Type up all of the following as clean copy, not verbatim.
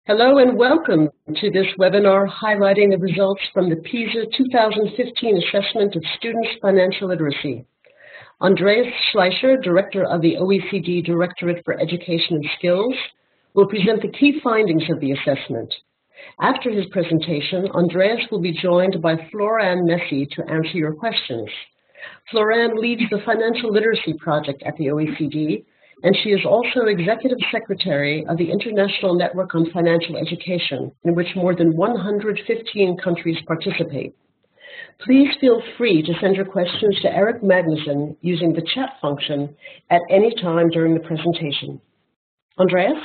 Hello and welcome to this webinar highlighting the results from the Pisa 2015 Assessment of Students' Financial Literacy. Andreas Schleicher, Director of the OECD Directorate for Education and Skills, will present the key findings of the assessment. After his presentation, Andreas will be joined by Florian Messi to answer your questions. Florian leads the Financial Literacy Project at the OECD, and she is also Executive Secretary of the International Network on Financial Education, in which more than 115 countries participate. Please feel free to send your questions to Eric Magnuson using the chat function at any time during the presentation. Andreas?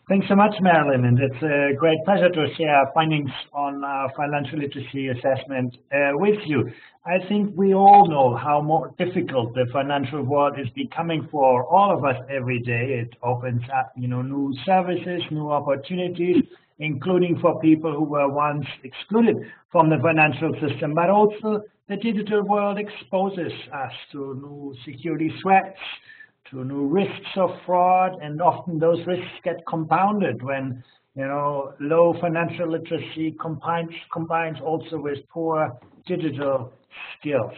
Thanks so much, Marilyn, and it's a great pleasure to share findings on our financial literacy assessment with you. I think we all know how more difficult the financial world is becoming for all of us every day. It opens up, new services, new opportunities, including for people who were once excluded from the financial system, but also the digital world exposes us to new security threats, to new risks of fraud, and often those risks get compounded when low financial literacy combines also with poor digital skills.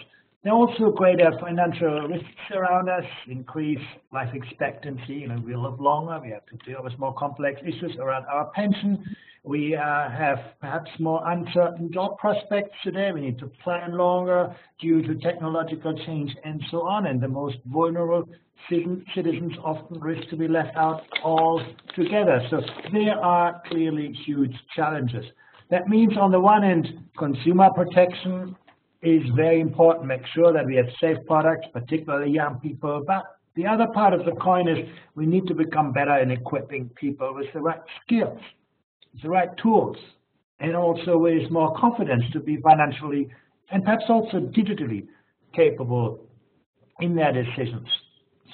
There are also greater financial risks around us, increased life expectancy. We live longer, we have to deal with more complex issues around our pension. We have perhaps more uncertain job prospects today. We need to plan longer due to technological change and so on. And the most vulnerable citizens often risk to be left out altogether. So there are clearly huge challenges. That means on the one hand, consumer protection is very important. Make sure that we have safe products, particularly young people. But the other part of the coin is we need to become better in equipping people with the right skills, the right tools, and also with more confidence to be financially and perhaps also digitally capable in their decisions,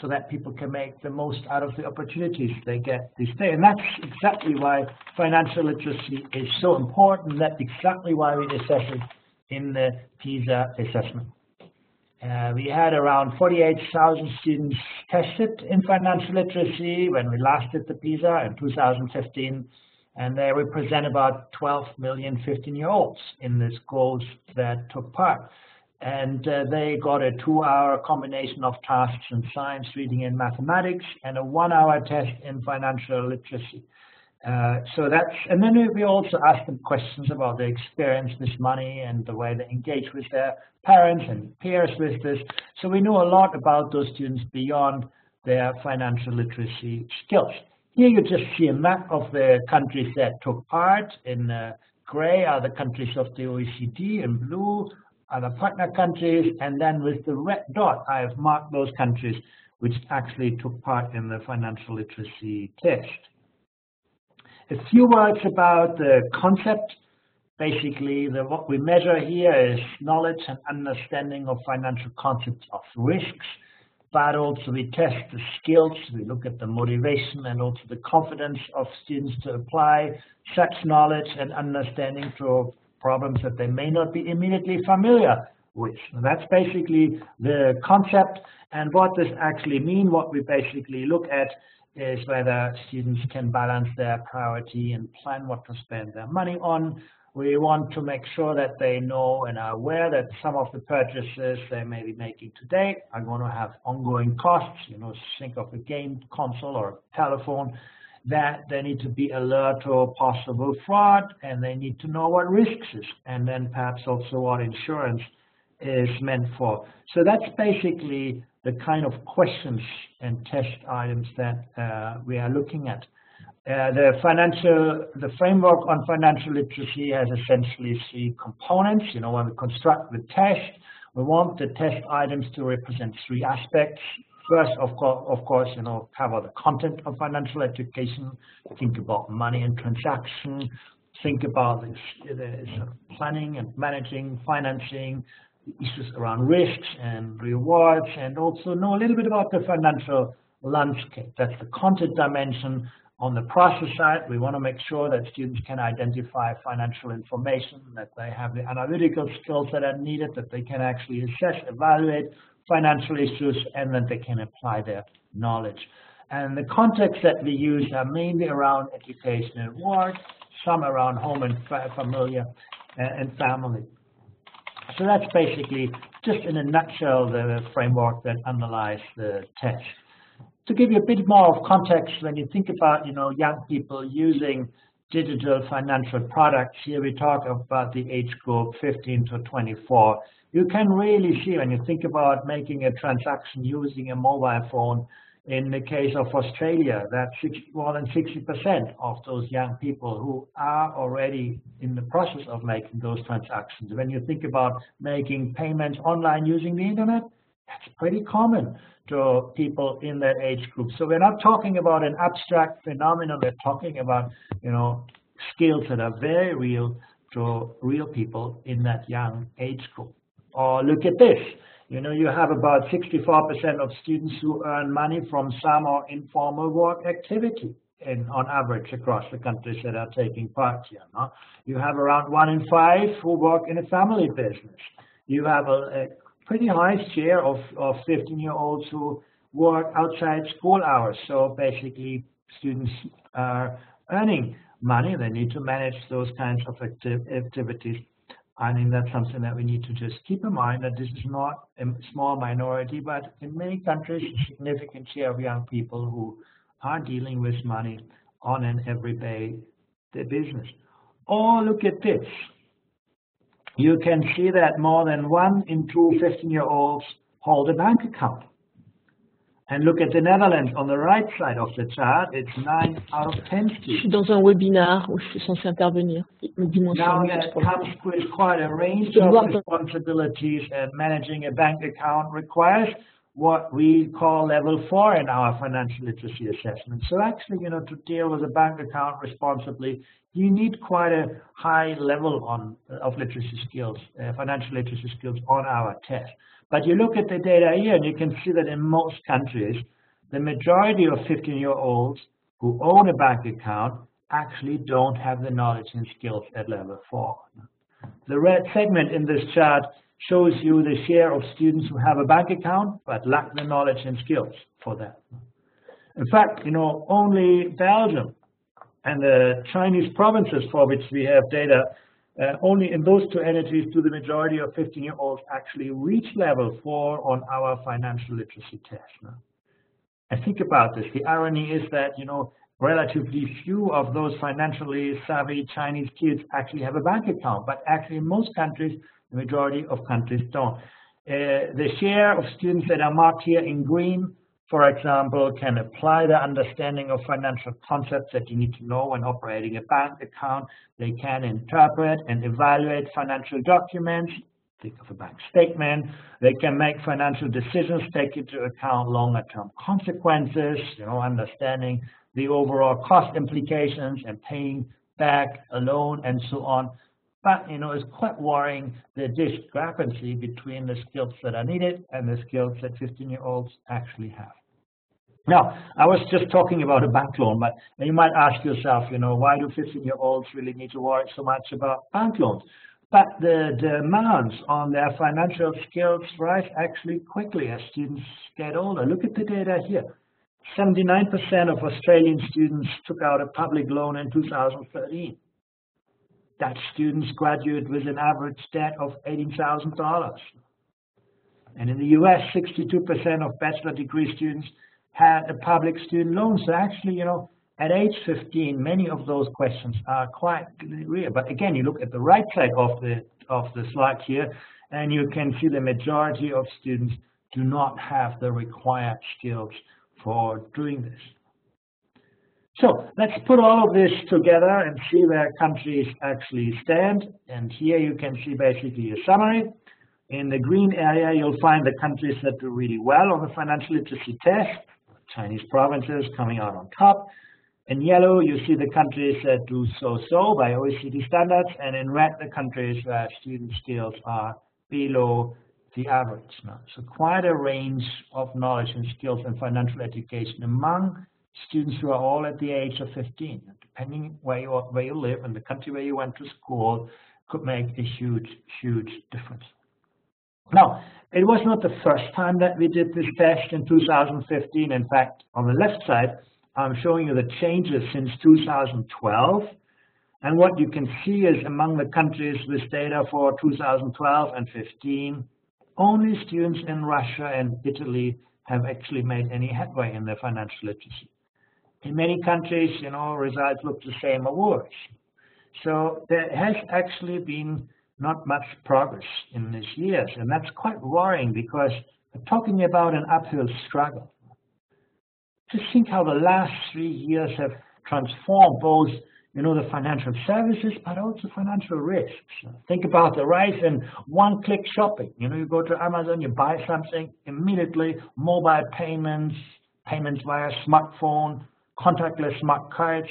so that people can make the most out of the opportunities they get this day. And that's exactly why financial literacy is so important. That's exactly why we assess it in the Pisa assessment. We had around 48,000 students tested in financial literacy when we last did the Pisa in 2015, and they represent about 12 million 15-year-olds in the schools that took part. And they got a 2-hour combination of tasks in science, reading, and mathematics, and a 1-hour test in financial literacy. And then we also asked them questions about their experience with money and the way they engage with their parents and peers with this. So we know a lot about those students beyond their financial literacy skills. Here you just see a map of the countries that took part. In gray are the countries of the OECD, in blue are the partner countries, and then with the red dot, I have marked those countries which actually took part in the financial literacy test. A few words about the concept. Basically, what we measure here is knowledge and understanding of financial concepts of risks, but also we test the skills. We look at the motivation and also the confidence of students to apply such knowledge and understanding to problems that they may not be immediately familiar with. That's basically the concept. And what does actually mean? What we basically look at is whether students can balance their priority and plan what to spend their money on. We want to make sure that they know and are aware that some of the purchases they may be making today are going to have ongoing costs. Think of a game console or a telephone, that they need to be alert to possible fraud, and they need to know what risks is, and then perhaps also what insurance is meant for. So that's basically the kind of questions and test items that we are looking at. The framework on financial literacy has essentially 3 components. When we construct the test, we want the test items to represent 3 aspects. First, of course, cover the content of financial education. Think about money and transaction. Think about the planning and managing, financing, issues around risks and rewards, and also know a little bit about the financial landscape. That's the content dimension. On the process side, we want to make sure that students can identify financial information, that they have the analytical skills that are needed, that they can actually assess, evaluate financial issues, and that they can apply their knowledge. And the context that we use are mainly around education and work, some around home and family. So that's basically, just in a nutshell, the framework that underlies the test. To give you a bit more of context, when you think about, young people using digital financial products, here we talk about the age group 15 to 24. You can really see when you think about making a transaction using a mobile phone. In the case of Australia, that's more than 60% of those young people who are already in the process of making those transactions. When you think about making payments online using the internet, that's pretty common to people in that age group. So we're not talking about an abstract phenomenon. We're talking about, skills that are very real to real people in that young age group. Or look at this. You have about 64% of students who earn money from some or informal work activity on average across the countries that are taking part here. No? You have around 1 in 5 who work in a family business. You have a pretty high share of 15-year-olds who work outside school hours. So basically, students are earning money. They need to manage those kinds of activities. I think that's something that we need to just keep in mind, that this is not a small minority, but in many countries, a significant share of young people who are dealing with money on an everyday business. Or look at this. You can see that more than 1 in 2 15-year-olds hold a bank account. And look at the Netherlands on the right side of the chart. It's 9 out of 10 students. Je suis dans un webinar où je suis censée intervenir. Now that comes with quite a range of responsibilities, and managing a bank account requires what we call level 4 in our financial literacy assessment. So actually, to deal with a bank account responsibly, you need quite a high level of literacy skills, financial literacy skills on our test. But you look at the data here, and you can see that in most countries, the majority of 15-year-olds who own a bank account actually don't have the knowledge and skills at level 4. The red segment in this chart shows you the share of students who have a bank account but lack the knowledge and skills for that. In fact, only Belgium and the Chinese provinces for which we have data, only in those two entities do the majority of 15-year-olds actually reach level 4 on our financial literacy test. And think about this. The irony is that, relatively few of those financially savvy Chinese kids actually have a bank account, but actually in most countries, the majority of countries don't. The share of students that are marked here in green, for example, can apply their understanding of financial concepts that you need to know when operating a bank account. They can interpret and evaluate financial documents. Think of a bank statement. They can make financial decisions, take into account longer-term consequences, understanding the overall cost implications and paying back a loan and so on. But, it's quite worrying, the discrepancy between the skills that are needed and the skills that 15-year-olds actually have. Now, I was just talking about a bank loan, but you might ask yourself, why do 15-year-olds really need to worry so much about bank loans? But the demands on their financial skills rise actually quickly as students get older. Look at the data here. 79% of Australian students took out a public loan in 2013. Dutch students graduate with an average debt of $18,000. And in the US, 62% of bachelor degree students had a public student loan. So actually, at age 15, many of those questions are quite real. But again, you look at the right side of the slide here, and you can see the majority of students do not have the required skills for doing this. So let's put all of this together and see where countries actually stand. And here you can see basically a summary. In the green area, you'll find the countries that do really well on the financial literacy test, Chinese provinces coming out on top. In yellow, you see the countries that do so-so by OECD standards, and in red, the countries where student skills are below the average. Now, so quite a range of knowledge and skills in financial education among students who are all at the age of 15. Depending where you live and the country where you went to school could make a huge, huge difference. Now, it was not the first time that we did this test in 2015. In fact, on the left side, I'm showing you the changes since 2012. And what you can see is among the countries with data for 2012 and 15, only students in Russia and Italy have actually made any headway in their financial literacy. In many countries, results look the same or worse. So there has actually been not much progress in these years, and that's quite worrying because we're talking about an uphill struggle. Just think how the last 3 years have transformed both, the financial services, but also financial risks. Think about the rise in one-click shopping. You go to Amazon, you buy something, immediately mobile payments via smartphone, contactless smart cards.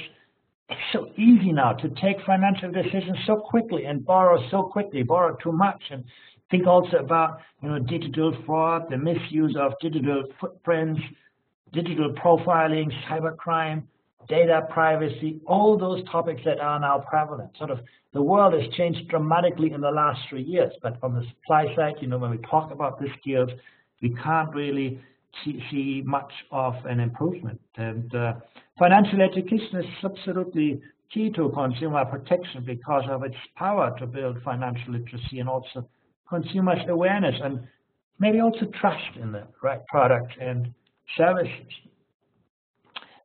It's so easy now to take financial decisions so quickly and borrow so quickly, borrow too much. And think also about, digital fraud, the misuse of digital footprints, digital profiling, cybercrime, data privacy, all those topics that are now prevalent. Sort of the world has changed dramatically in the last 3 years. But on the supply side, when we talk about the skills, we can't really see much of an improvement. And financial education is absolutely key to consumer protection because of its power to build financial literacy and also consumers' awareness and maybe also trust in the right products and services.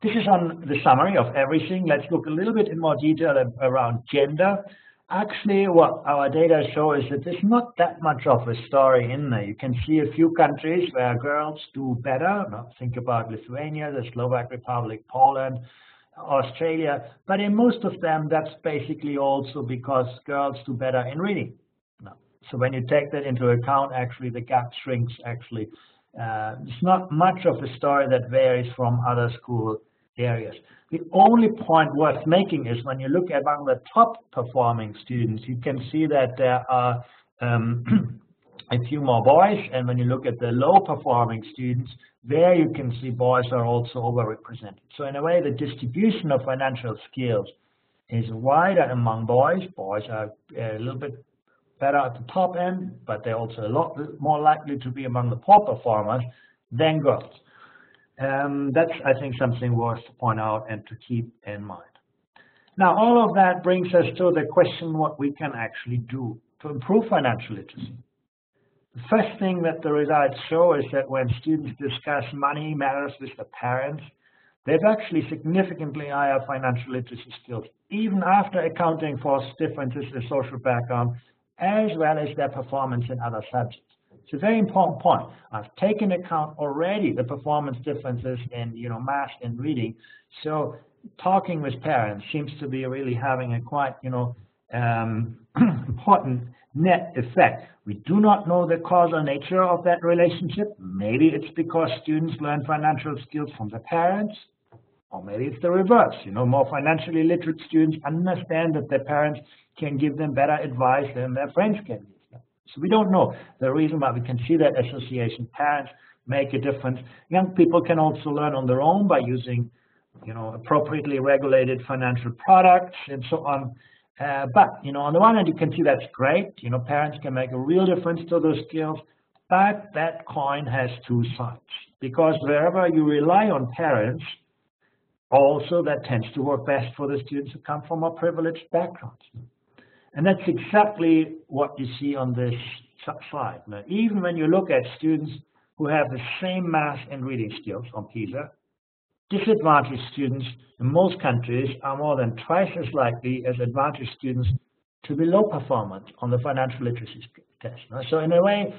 This is on the summary of everything. Let's look a little bit in more detail around gender. Actually, what our data show is that there's not that much of a story in there. You can see a few countries where girls do better. Now, think about Lithuania, the Slovak Republic, Poland, Australia. But in most of them, that's basically also because girls do better in reading. So when you take that into account, actually the gap shrinks. Actually, it's not much of a story that varies from other school areas. The only point worth making is when you look among the top performing students, you can see that there are a few more boys, and when you look at the low performing students, there you can see boys are also overrepresented. So in a way, the distribution of financial skills is wider among boys. Boys are a little bit better at the top end, but they're also a lot more likely to be among the poor performers than girls. That's, I think, something worth to point out and to keep in mind. Now, all of that brings us to the question what we can actually do to improve financial literacy. The first thing that the results show is that when students discuss money matters with the parents, they've actually significantly higher financial literacy skills, even after accounting for differences in social background, as well as their performance in other subjects. It's a very important point. I've taken account already the performance differences in math and reading. So talking with parents seems to be really having a quite important net effect. We do not know the causal nature of that relationship. Maybe it's because students learn financial skills from the parents, or maybe it's the reverse. More financially literate students understand that their parents can give them better advice than their friends can give them. So we don't know the reason, but we can see that association. Parents make a difference. Young people can also learn on their own by using, appropriately regulated financial products and so on. But on the one hand, you can see that's great. Parents can make a real difference to those skills. But that coin has two sides, because wherever you rely on parents, also that tends to work best for the students who come from more privileged backgrounds. And that's exactly what you see on this slide. Now, even when you look at students who have the same math and reading skills on Pisa, disadvantaged students in most countries are more than twice as likely as advantaged students to be low performance on the financial literacy test. So in a way,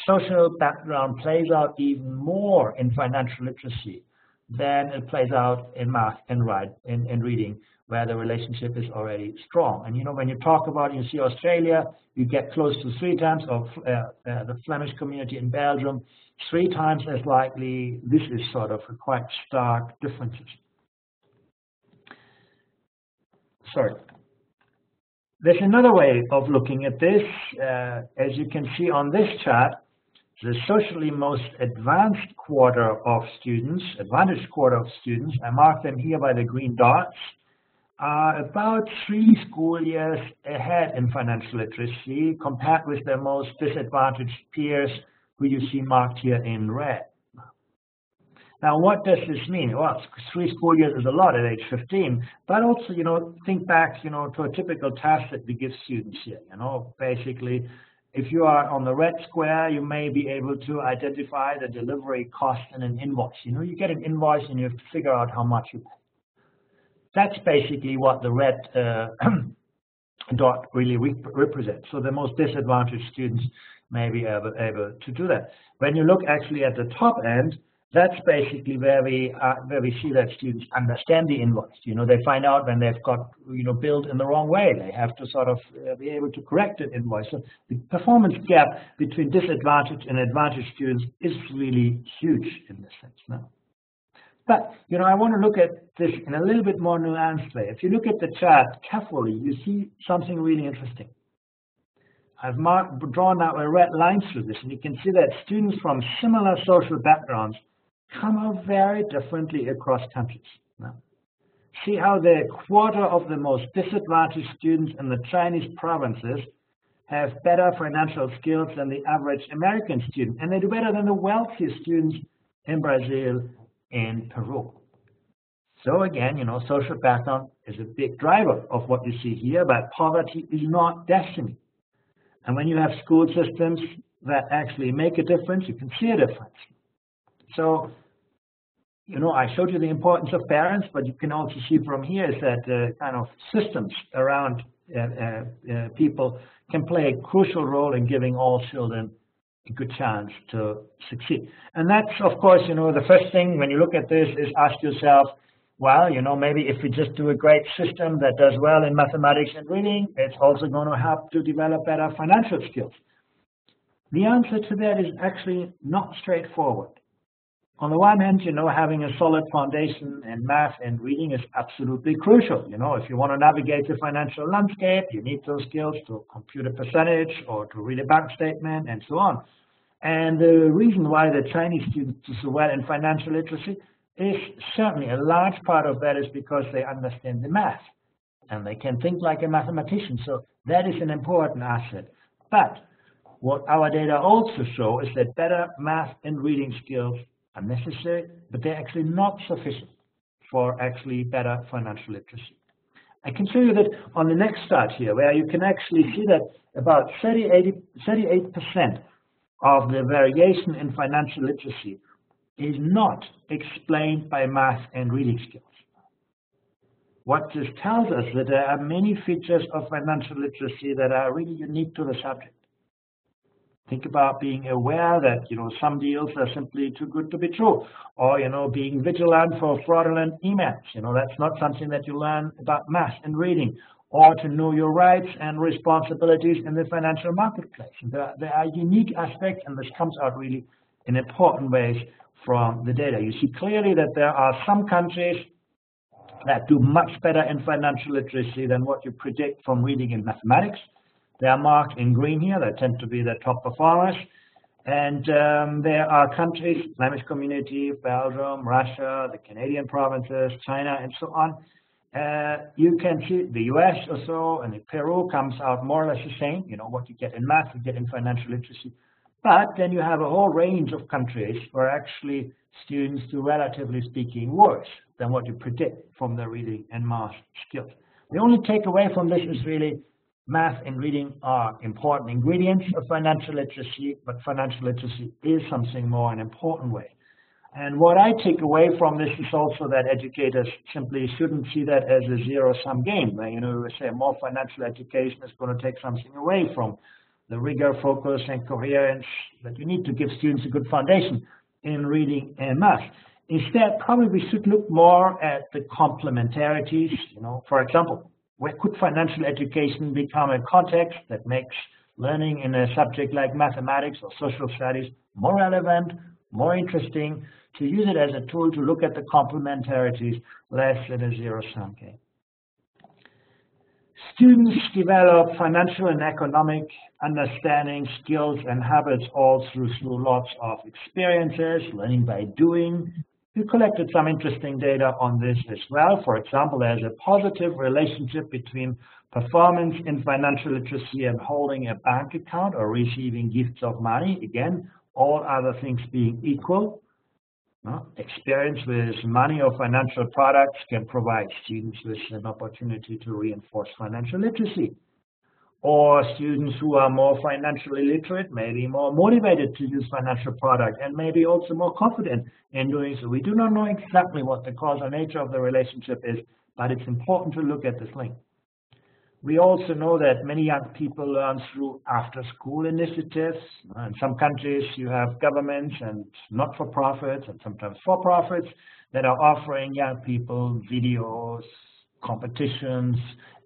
social background plays out even more in financial literacy than it plays out in math and reading, where the relationship is already strong. And when you talk about, you see Australia, you get close to 3 times, of the Flemish community in Belgium, 3 times as likely. This is sort of a quite stark differences. Sorry. There's another way of looking at this. As you can see on this chart, the socially most advanced quarter of students, I mark them here by the green dots, are about 3 school years ahead in financial literacy compared with their most disadvantaged peers, who you see marked here in red. Now, what does this mean? Well, 3 school years is a lot at age 15, but also, think back, to a typical task that we give students here. Basically, if you are on the red square, you may be able to identify the delivery cost in an invoice. You get an invoice and you have to figure out how much you pay. That's basically what the red dot really represents. So the most disadvantaged students may be able to do that. When you look actually at the top end, that's basically where we see that students understand the invoice. They find out when they've got billed in the wrong way. They have to sort of be able to correct an invoice. So the performance gap between disadvantaged and advantaged students is really huge in this sense now. But I want to look at this in a little bit more nuanced way. If you look at the chart carefully, you see something really interesting. I've drawn now a red line through this, and you can see that students from similar social backgrounds come out very differently across countries. Now, see how the quarter of the most disadvantaged students in the Chinese provinces have better financial skills than the average American student, and they do better than the wealthiest students in Brazil and Peru. So again, social background is a big driver of what you see here, but poverty is not destiny. And when you have school systems that actually make a difference, you can see a difference. So, I showed you the importance of parents, but you can also see from here is that kind of systems around people can play a crucial role in giving all children a good chance to succeed. And that's, of course, the first thing when you look at this is ask yourself, well, maybe if we just do a great system that does well in mathematics and reading, it's also going to help to develop better financial skills. The answer to that is actually not straightforward. On the one hand, having a solid foundation in math and reading is absolutely crucial. If you want to navigate the financial landscape, you need those skills to compute a percentage or to read a bank statement and so on. And the reason why the Chinese students do so well in financial literacy is certainly a large part of that is because they understand the math and they can think like a mathematician. So that is an important asset. But what our data also show is that better math and reading skills are necessary, but they're actually not sufficient for actually better financial literacy. I can show you that on the next chart here, where you can actually see that about 38% of the variation in financial literacy is not explained by math and reading skills. What this tells us is that there are many features of financial literacy that are really unique to the subject. Think about being aware that, some deals are simply too good to be true, or, being vigilant for fraudulent emails. That's not something that you learn about math and reading, or to know your rights and responsibilities in the financial marketplace. There are unique aspects, and this comes out really in important ways from the data. You see clearly that there are some countries that do much better in financial literacy than what you predict from reading and mathematics. They are marked in green here. They tend to be the top performers. And there are countries, Flemish community, Belgium, Russia, the Canadian provinces, China, and so on. You can see the US also, and Peru comes out more or less the same. What you get in math, you get in financial literacy. But then you have a whole range of countries where actually students do, relatively speaking, worse than what you predict from their reading and math skills. The only takeaway from this is really math and reading are important ingredients of financial literacy, but financial literacy is something more, an important way. And what I take away from this is also that educators simply shouldn't see that as a zero-sum game. We say more financial education is going to take something away from the rigor, focus, and coherence that you need to give students a good foundation in reading and math. Instead, probably we should look more at the complementarities. For example, where could financial education become a context that makes learning in a subject like mathematics or social studies more relevant, more interesting, to use it as a tool to look at the complementarities less than a zero-sum game. Students develop financial and economic understanding, skills, and habits all through lots of experiences, learning by doing, We collected some interesting data on this as well. For example, there's a positive relationship between performance in financial literacy and holding a bank account or receiving gifts of money. Again, all other things being equal. Experience with money or financial products can provide students with an opportunity to reinforce financial literacy. Or students who are more financially literate may be more motivated to use financial products and maybe also more confident in doing so. We do not know exactly what the causal nature of the relationship is, but it's important to look at this link. We also know that many young people learn through after-school initiatives. In some countries, you have governments and not-for-profits and sometimes for-profits that are offering young people videos, competitions,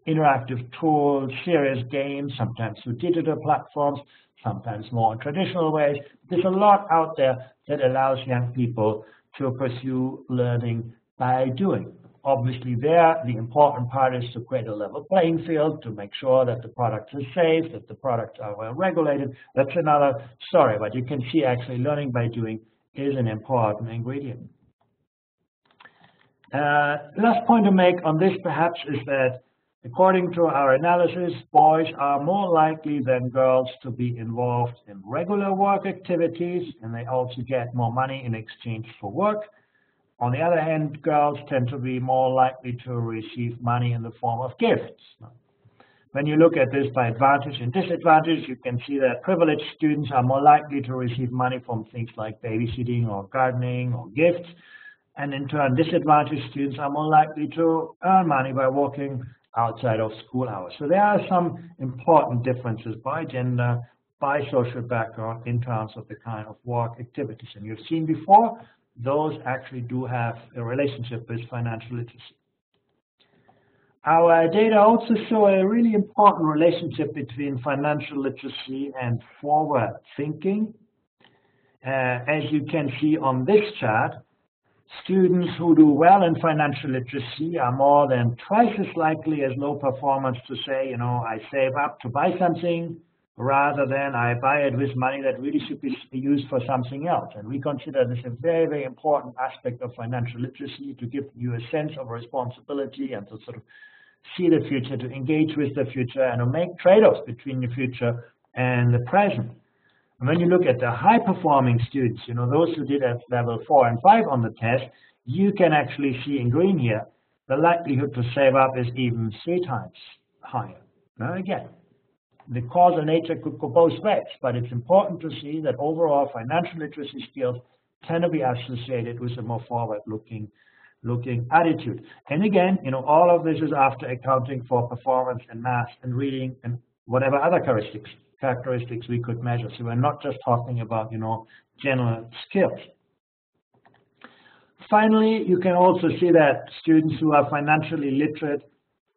interactive tools, serious games, sometimes through digital platforms, sometimes more in traditional ways. There's a lot out there that allows young people to pursue learning by doing. Obviously there, the important part is to create a level playing field, to make sure that the products are safe, that the products are well regulated. That's another story, but you can see actually learning by doing is an important ingredient. Last point to make on this perhaps is that according to our analysis, boys are more likely than girls to be involved in regular work activities, and they also get more money in exchange for work. On the other hand, girls tend to be more likely to receive money in the form of gifts. When you look at this by advantage and disadvantage, you can see that privileged students are more likely to receive money from things like babysitting or gardening or gifts, and in turn, disadvantaged students are more likely to earn money by working outside of school hours. So there are some important differences by gender, by social background in terms of the kind of work activities. And you've seen before, those actually do have a relationship with financial literacy. Our data also show a really important relationship between financial literacy and forward thinking. As you can see on this chart, students who do well in financial literacy are more than twice as likely as low performers to say, I save up to buy something rather than I buy it with money that really should be used for something else. And we consider this a very, very important aspect of financial literacy to give you a sense of responsibility and to sort of see the future, to engage with the future and to make trade-offs between the future and the present. And when you look at the high-performing students, those who did at level 4 and 5 on the test, you can actually see in green here, the likelihood to save up is even 3 times higher. Now again, the causal nature could go both ways, but it's important to see that overall financial literacy skills tend to be associated with a more forward-looking attitude. And again, all of this is after accounting for performance in math and reading and whatever other characteristics we could measure. So we're not just talking about, general skills. Finally, you can also see that students who are financially literate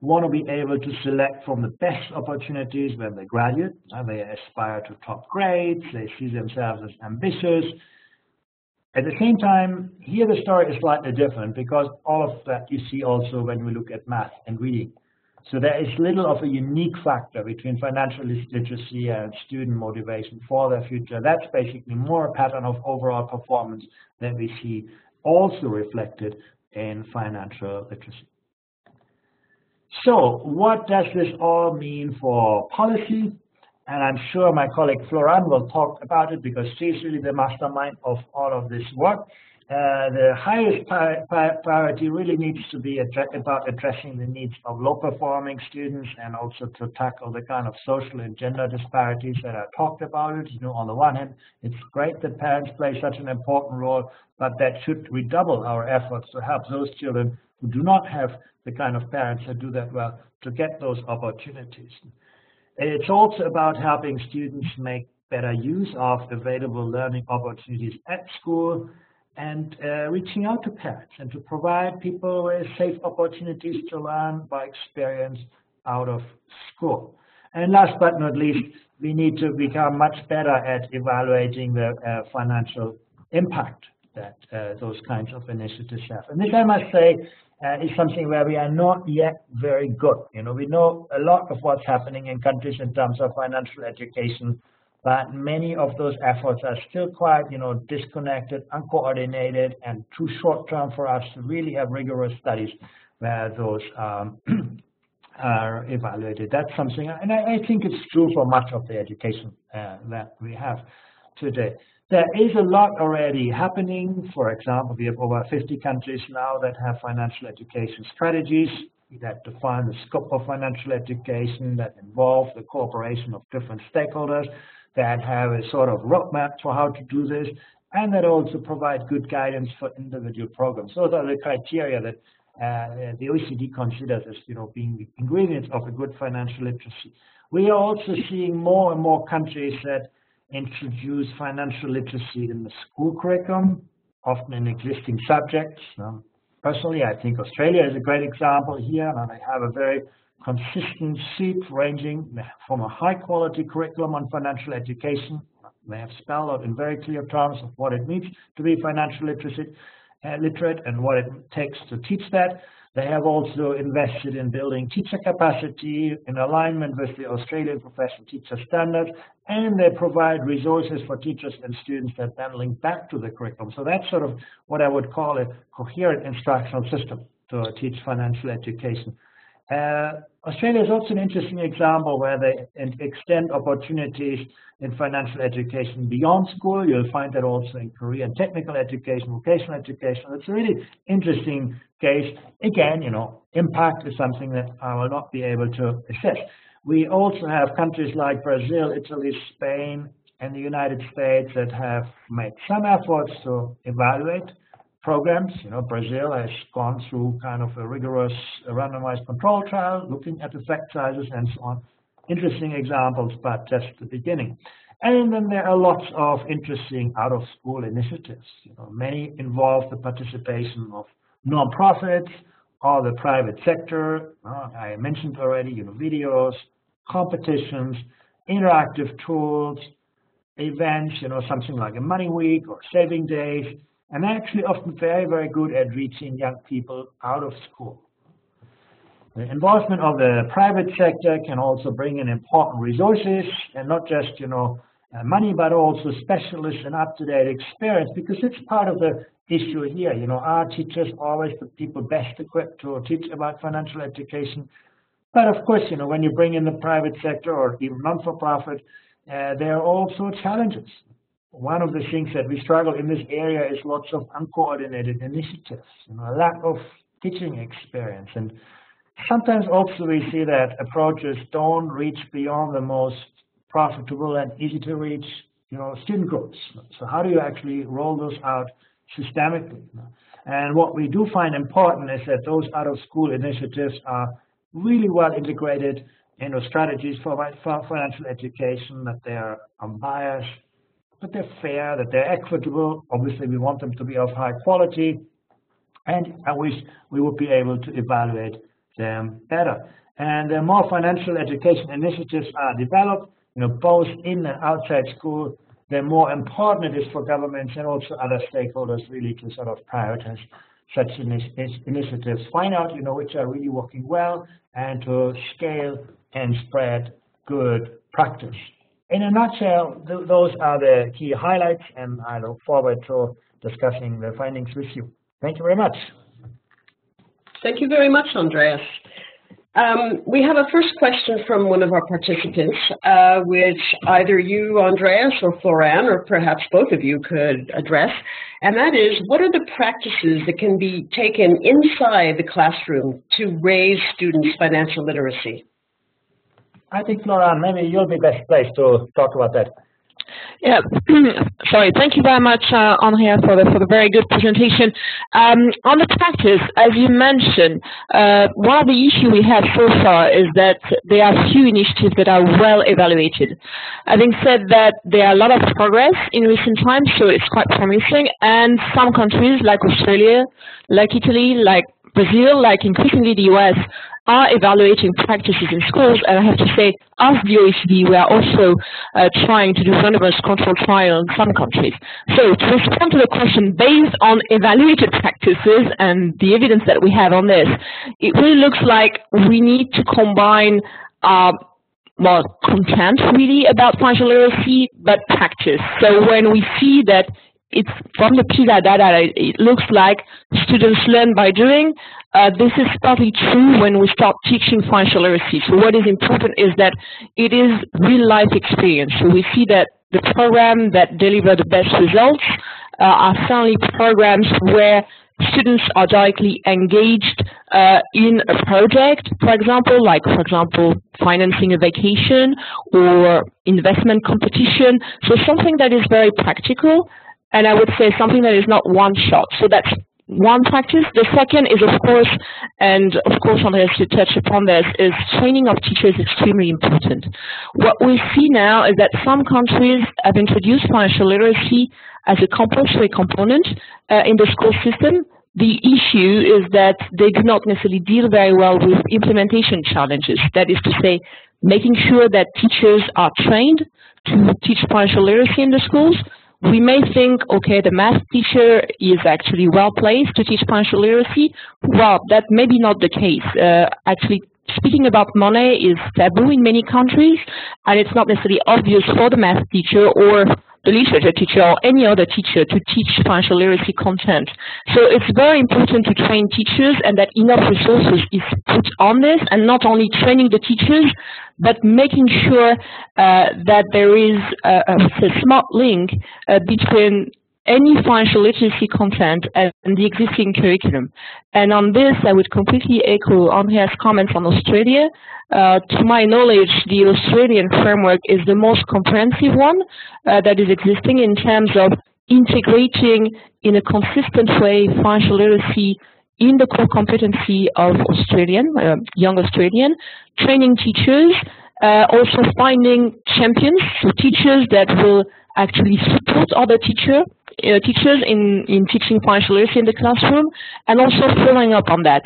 want to be able to select from the best opportunities when they graduate. They aspire to top grades. They see themselves as ambitious. At the same time, here the story is slightly different because all of that you see also when we look at math and reading. So there is little of a unique factor between financial literacy and student motivation for their future. That's basically more a pattern of overall performance that we see also reflected in financial literacy. So what does this all mean for policy? And I'm sure my colleague Florian will talk about it because she's really the mastermind of all of this work. The highest priority really needs to be about addressing the needs of low-performing students and also to tackle the kind of social and gender disparities that I talked about. On the one hand, it's great that parents play such an important role, but that should redouble our efforts to help those children who do not have the kind of parents that do that well to get those opportunities. It's also about helping students make better use of available learning opportunities at school and reaching out to parents and to provide people with safe opportunities to learn by experience out of school. And last but not least, we need to become much better at evaluating the financial impact that those kinds of initiatives have. And this, I must say, is something where we are not yet very good. We know a lot of what's happening in countries in terms of financial education, but many of those efforts are still quite, disconnected, uncoordinated, and too short-term for us to really have rigorous studies where those are evaluated. That's something, and I think it's true for much of the education that we have today. There is a lot already happening. For example, we have over 50 countries now that have financial education strategies that define the scope of financial education, that involve the cooperation of different stakeholders, that have a sort of roadmap for how to do this, and that also provide good guidance for individual programs. Those are the criteria that the OECD considers as being the ingredients of a good financial literacy. We are also seeing more and more countries that introduce financial literacy in the school curriculum, often in existing subjects. Personally, I think Australia is a great example here, and they have a very consistent sheet ranging from a high-quality curriculum on financial education. They have spelled out in very clear terms of what it means to be financial literate and what it takes to teach that. They have also invested in building teacher capacity in alignment with the Australian Professional Teacher Standards, and they provide resources for teachers and students that then link back to the curriculum. So that's sort of what I would call a coherent instructional system to teach financial education. Australia is also an interesting example where they extend opportunities in financial education beyond school. You'll find that also in career and technical education, vocational education. It's a really interesting case. Again, impact is something that I will not be able to assess. We also have countries like Brazil, Italy, Spain, and the United States that have made some efforts to evaluate programs. Brazil has gone through kind of a rigorous randomized control trial, looking at effect sizes and so on. Interesting examples, but just the beginning. And then there are lots of interesting out-of-school initiatives. Many involve the participation of non-profits or the private sector. I mentioned already, videos, competitions, interactive tools, events, something like a money week or saving days, and actually often very, very good at reaching young people out of school. The involvement of the private sector can also bring in important resources, and not just, money, but also specialists and up-to-date experience, because it's part of the issue here. Are teachers always the people best equipped to teach about financial education? But of course, when you bring in the private sector or even non-for-profit, there are also challenges. One of the things that we struggle in this area is lots of uncoordinated initiatives, a lack of teaching experience. And sometimes also we see that approaches don't reach beyond the most profitable and easy to reach, student groups. So how do you actually roll those out systemically? And what we do find important is that those out-of-school initiatives are really well integrated into strategies for financial education, that they are unbiased, that they're fair, that they're equitable. Obviously, we want them to be of high quality, and I wish we would be able to evaluate them better. And the more financial education initiatives are developed, both in and outside school, the more important it is for governments and also other stakeholders really to sort of prioritize such initiatives, find out, which are really working well, and to scale and spread good practice. In a nutshell, those are the key highlights, and I look forward to discussing the findings with you. Thank you very much. Thank you very much, Andreas. We have a first question from one of our participants, which either you, Andreas, or Florian, or perhaps both of you could address, and that is, what are the practices that can be taken inside the classroom to raise students' financial literacy? I think, Florian, maybe you'll be best placed to talk about that. Yeah, sorry. Thank you very much, Andrea, for the very good presentation. On the practice, as you mentioned, one of the issues we have so far is that there are few initiatives that are well evaluated. Having said that, there are a lot of progress in recent times, so it's quite promising. And some countries, like Australia, like Italy, like Brazil, like increasingly the US, are evaluating practices in schools, and I have to say, as the OECD, we are also trying to do randomized control trial in some countries. So to respond to the question, based on evaluated practices and the evidence that we have on this, it really looks like we need to combine more content really about financial literacy, but practice. So when we see that it's from the PISA data, it looks like students learn by doing. This is partly true when we start teaching financial literacy. So what is important is that it is real-life experience. So we see that the programs that deliver the best results are certainly programs where students are directly engaged in a project, for example, financing a vacation or investment competition. So something that is very practical, and I would say something that is not one shot. So that's one practice. The second is, of course, and of course, Andreas, you touched upon this, is training of teachers is extremely important. What we see now is that some countries have introduced financial literacy as a compulsory component in the school system. The issue is that they do not necessarily deal very well with implementation challenges. That is to say, making sure that teachers are trained to teach financial literacy in the schools. We may think, okay, the math teacher is actually well placed to teach financial literacy. Well, that may be not the case. Actually, speaking about money is taboo in many countries, and it's not necessarily obvious for the math teacher or the literature teacher or any other teacher to teach financial literacy content. So it's very important to train teachers and that enough resources is put on this, and not only training the teachers, but making sure that there is a smart link between any financial literacy content and the existing curriculum. And on this, I would completely echo Andreas' comments on Australia. To my knowledge, the Australian framework is the most comprehensive one that is existing in terms of integrating in a consistent way financial literacy in the core competency of young Australian, training teachers, also finding champions, so teachers that will actually support other teachers in teaching financial literacy in the classroom, and also following up on that.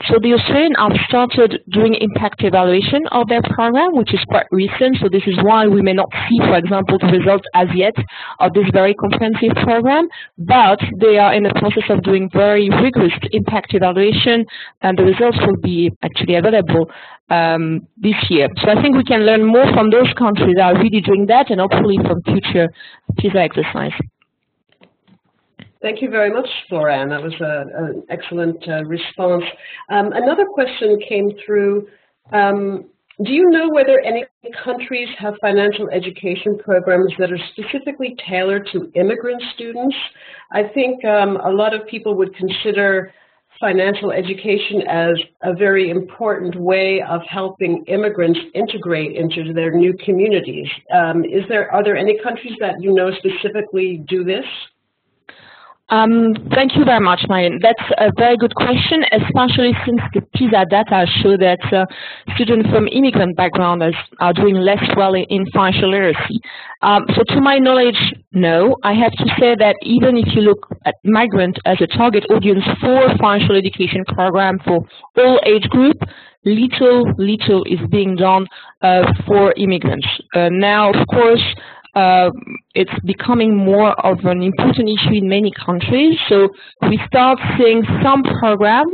So the Australians have started doing impact evaluation of their program, which is quite recent. So this is why we may not see, for example, the results as yet of this very comprehensive program, but they are in the process of doing very rigorous impact evaluation, and the results will be actually available this year. So I think we can learn more from those countries that are really doing that, and hopefully from future PISA exercise. Thank you very much, Florian. That was an excellent response. Another question came through. Do you know whether any countries have financial education programs that are specifically tailored to immigrant students? I think a lot of people would consider financial education as a very important way of helping immigrants integrate into their new communities. Are there any countries that you know specifically do this? Thank you very much, Marianne. That's a very good question, especially since the PISA data show that students from immigrant backgrounds are doing less well in financial literacy. So to my knowledge, no. I have to say that even if you look at migrant as a target audience for financial education program for all age group, little is being done for immigrants. Now, of course, it's becoming more of an important issue in many countries. So we start seeing some program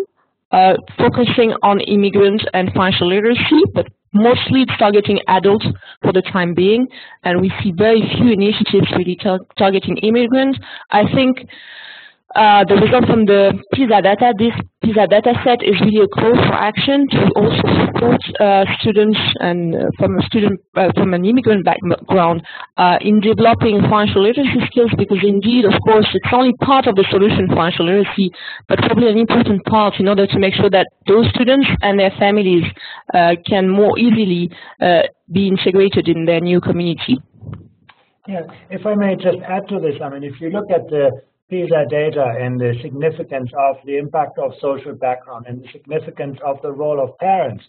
focusing on immigrants and financial literacy, but mostly it's targeting adults for the time being, and we see very few initiatives really targeting immigrants. I think the result from the PISA data, this PISA data set is really a call for action to also support students and from an immigrant background in developing financial literacy skills, because indeed, of course, it's only part of the solution, financial literacy, but probably an important part in order to make sure that those students and their families can more easily be integrated in their new community. Yeah, if I may just add to this, I mean, if you look at the PISA data and the significance of the impact of social background and the significance of the role of parents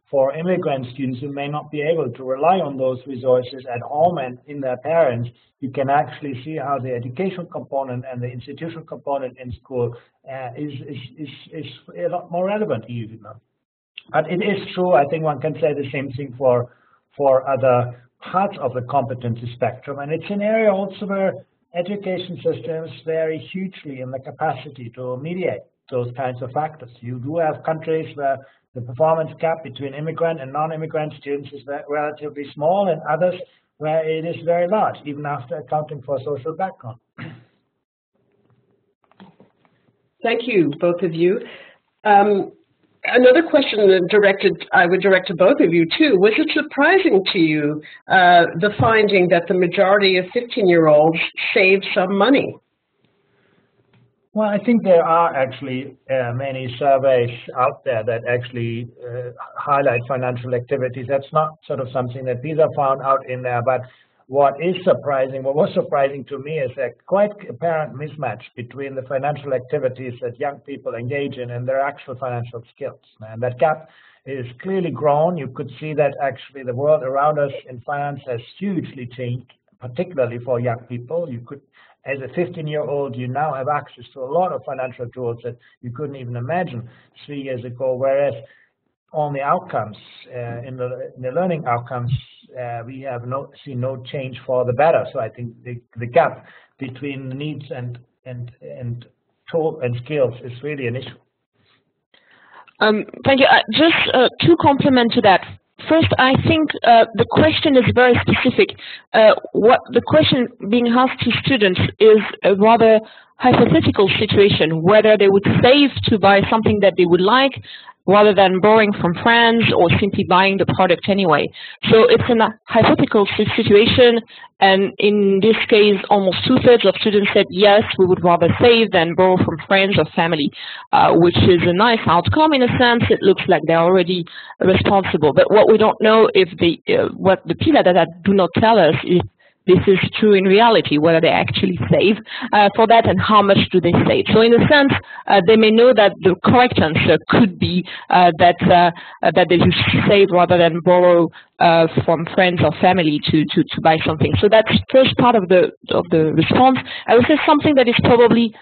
for immigrant students who may not be able to rely on those resources at home and in their parents, you can actually see how the education component and the institutional component in school is a lot more relevant even. But it is true, I think one can say the same thing for other parts of the competency spectrum, and it's an area also where education systems vary hugely in the capacity to mediate those kinds of factors. You do have countries where the performance gap between immigrant and non-immigrant students is relatively small, and others where it is very large, even after accounting for social background. Thank you, both of you. Another question I would direct to both of you too. Was it surprising to you the finding that the majority of 15-year-olds save some money? Well, I think there are actually many surveys out there that actually highlight financial activities. That's not sort of something that Pisa found out in there, but what was surprising to me is a quite apparent mismatch between the financial activities that young people engage in and their actual financial skills. And that gap is clearly grown. You could see that actually the world around us in finance has hugely changed, particularly for young people. As a 15-year-old, you now have access to a lot of financial tools that you couldn't even imagine 3 years ago, whereas on the outcomes, in the learning outcomes, we have seen no change for the better. So I think the gap between needs and tool and skills is really an issue. Thank you. Just to complement to that. First, I think the question is very specific. What the question being asked to students is a rather hypothetical situation, whether they would save to buy something that they would like, rather than borrowing from friends or simply buying the product anyway. So it's a hypothetical situation, and in this case, almost 2/3 of students said yes, we would rather save than borrow from friends or family, which is a nice outcome in a sense. It looks like they're already responsible. But what we don't know if what the Pisa data do not tell us is this is true in reality, whether they actually save for that and how much do they save. So in a sense, they may know that the correct answer could be that they should save rather than borrow from friends or family to buy something. So that's first part of the response. I would say something that is probably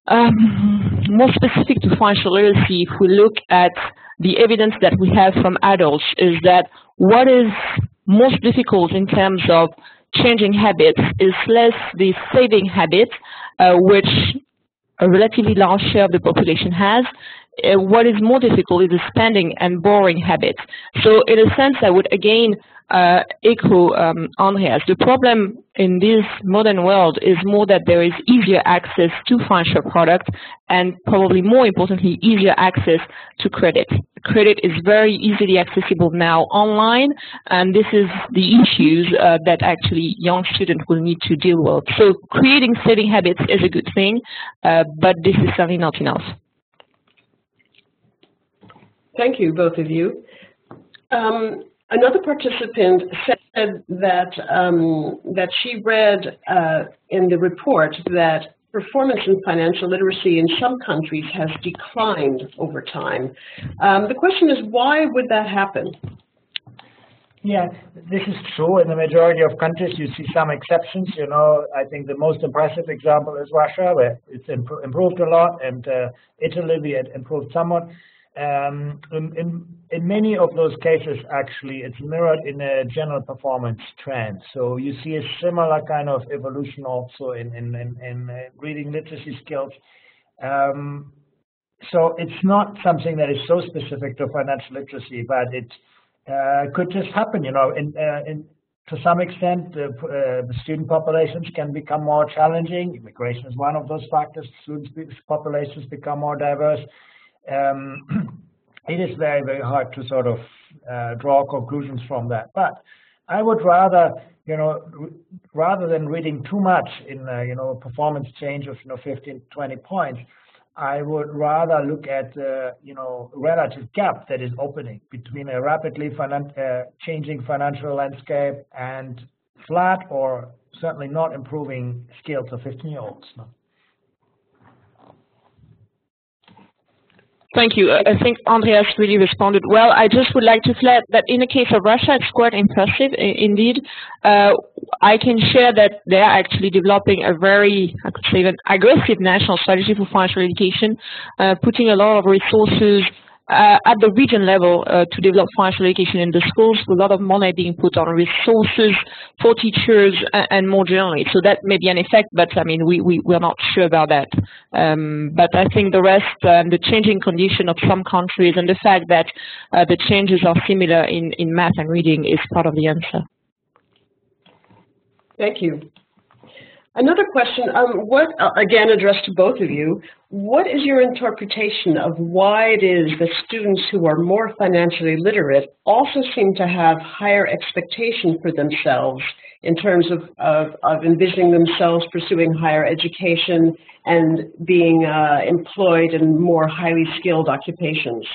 more specific to financial literacy, if we look at the evidence that we have from adults, is that what is most difficult in terms of changing habits is less the saving habit, which a relatively large share of the population has. What is more difficult is the spending and borrowing habits. So in a sense, I would again echo Andreas. The problem in this modern world is more that there is easier access to financial product and probably more importantly, easier access to credit. Credit is very easily accessible now online, and this is the issues that actually young students will need to deal with. So creating saving habits is a good thing, but this is certainly not enough. Thank you, both of you. Another participant said that that she read in the report that performance in financial literacy in some countries has declined over time. The question is, why would that happen? Yeah, this is true. In the majority of countries, you see some exceptions. You know, I think the most impressive example is Russia, where it's improved a lot, and Italy, we had improved somewhat. In many of those cases, actually, it's mirrored in a general performance trend. So you see a similar kind of evolution also in reading literacy skills. So it's not something that is so specific to financial literacy, but it could just happen. You know, to some extent, the student populations can become more challenging. Immigration is one of those factors. Student populations become more diverse. It is very, very hard to sort of draw conclusions from that. But I would rather, rather than reading too much in, performance change of, 15, 20 points, I would rather look at, relative gap that is opening between a rapidly changing financial landscape and flat or certainly not improving skills of 15-year-olds. No? Thank you. I think Andreas really responded well. I just would like to flag that in the case of Russia, it's quite impressive indeed. I can share that they are actually developing a very, I could say, an aggressive national strategy for financial education, putting a lot of resources at the region level to develop financial education in the schools, with a lot of money being put on resources for teachers and more generally. So that may be an effect, but I mean, we're not sure about that. But I think the rest, the changing condition of some countries and the fact that the changes are similar in math and reading is part of the answer. Thank you. Another question, again addressed to both of you, what is your interpretation of why it is that students who are more financially literate also seem to have higher expectations for themselves in terms of envisioning themselves pursuing higher education and being employed in more highly skilled occupations?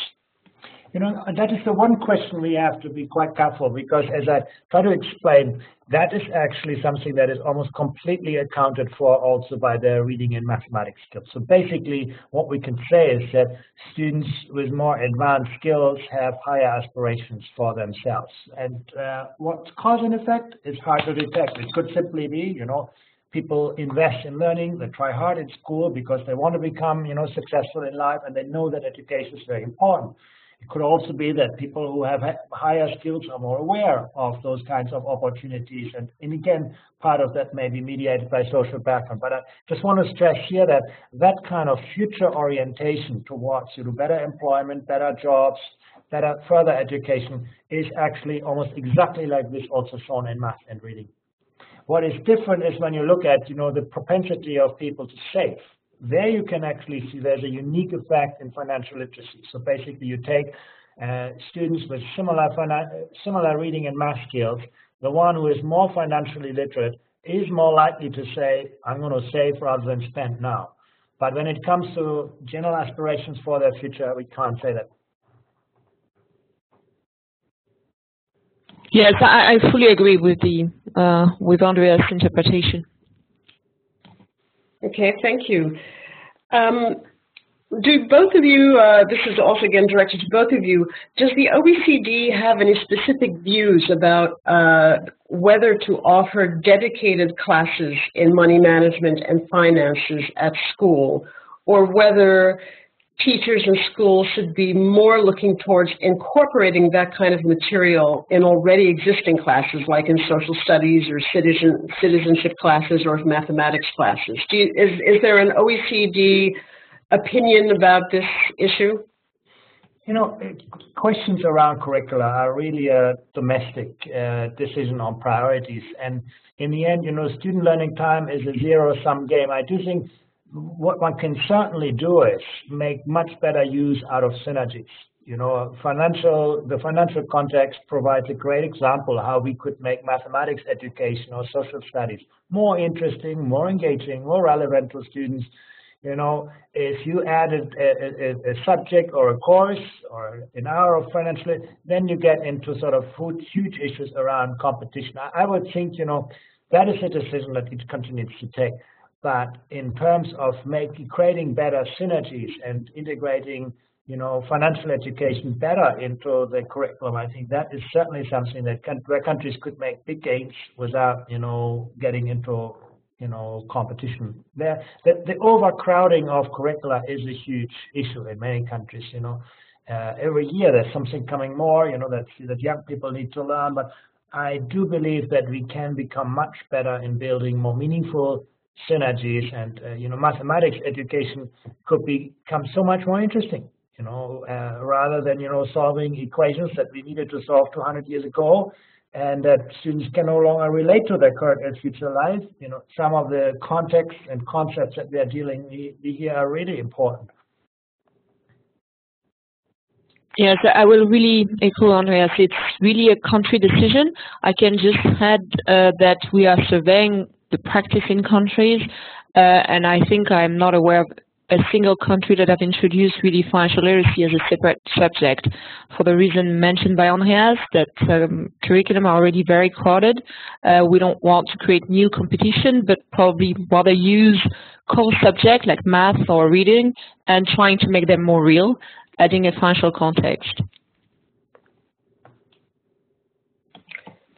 You know, that is the one question we have to be quite careful, because as I try to explain, that is actually something that is almost completely accounted for also by their reading and mathematics skills. So basically what we can say is that students with more advanced skills have higher aspirations for themselves. And what's cause and effect is hard to detect. It could simply be, you know, people invest in learning, they try hard in school because they want to become, you know, successful in life, and they know that education is very important. It could also be that people who have higher skills are more aware of those kinds of opportunities. And again, part of that may be mediated by social background. But I just want to stress here that that kind of future orientation towards better employment, better jobs, better further education is actually almost exactly like this also shown in math and reading. What is different is when you look at, the propensity of people to save. There you can actually see there's a unique effect in financial literacy. So basically you take students with similar reading and math skills. The one who is more financially literate is more likely to say, I'm going to save rather than spend now. But when it comes to general aspirations for their future, we can't say that. Yes, I fully agree with with Andrea's interpretation. Okay, thank you. Do both of you, this is also again directed to both of you, does the OECD have any specific views about whether to offer dedicated classes in money management and finances at school, or whether teachers and schools should be more looking towards incorporating that kind of material in already existing classes, like in social studies or citizenship classes or mathematics classes? Is there an OECD opinion about this issue? Questions around curricula are really a domestic decision on priorities. And in the end, student learning time is a zero-sum game. I do think what one can certainly do is make much better use out of synergies. The financial context provides a great example of how we could make mathematics education or social studies more interesting, more engaging, more relevant to students. If you added a subject or a course or an hour of financial, then you get into sort of huge issues around competition. I would think, that is a decision that each country needs to take. But in terms of creating better synergies and integrating, financial education better into the curriculum, I think that is certainly something that where countries could make big gains without, getting into, competition. The overcrowding of curricula is a huge issue in many countries. Every year there's something coming more, that young people need to learn. But I do believe that we can become much better in building more meaningful synergies, and mathematics education could become so much more interesting, rather than solving equations that we needed to solve 200 years ago, and that students can no longer relate to their current and future life. Some of the contexts and concepts that we are dealing with here are really important. Yes, I will really echo Andreas. It's really a country decision. I can just add that we are surveying the practice in countries, and I think I'm not aware of a single country that have introduced really financial literacy as a separate subject, for the reason mentioned by Andreas, that curriculum are already very crowded. We don't want to create new competition, but probably rather use core subjects like math or reading and trying to make them more real, adding a financial context.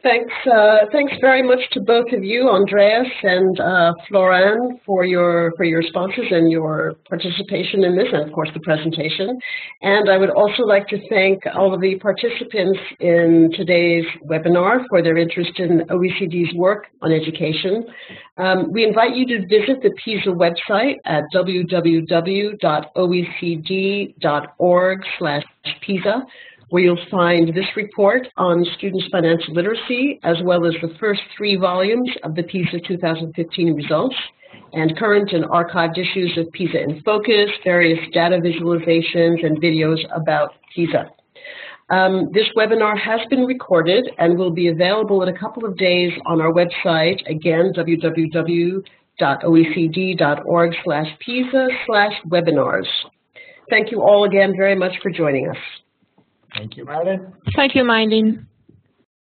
Thanks very much to both of you, Andreas and Florian, for your responses and your participation in this, and of course the presentation. And I would also like to thank all of the participants in today's webinar for their interest in OECD's work on education. We invite you to visit the Pisa website at www.oecd.org/Pisa. where you'll find this report on students' financial literacy, as well as the first 3 volumes of the PISA 2015 results, and current and archived issues of PISA in Focus, various data visualizations, and videos about PISA. This webinar has been recorded and will be available in a couple of days on our website, again, www.oecd.org/PISA/webinars. Thank you all again very much for joining us. Thank you, Marilyn. Thank you, Marilyn.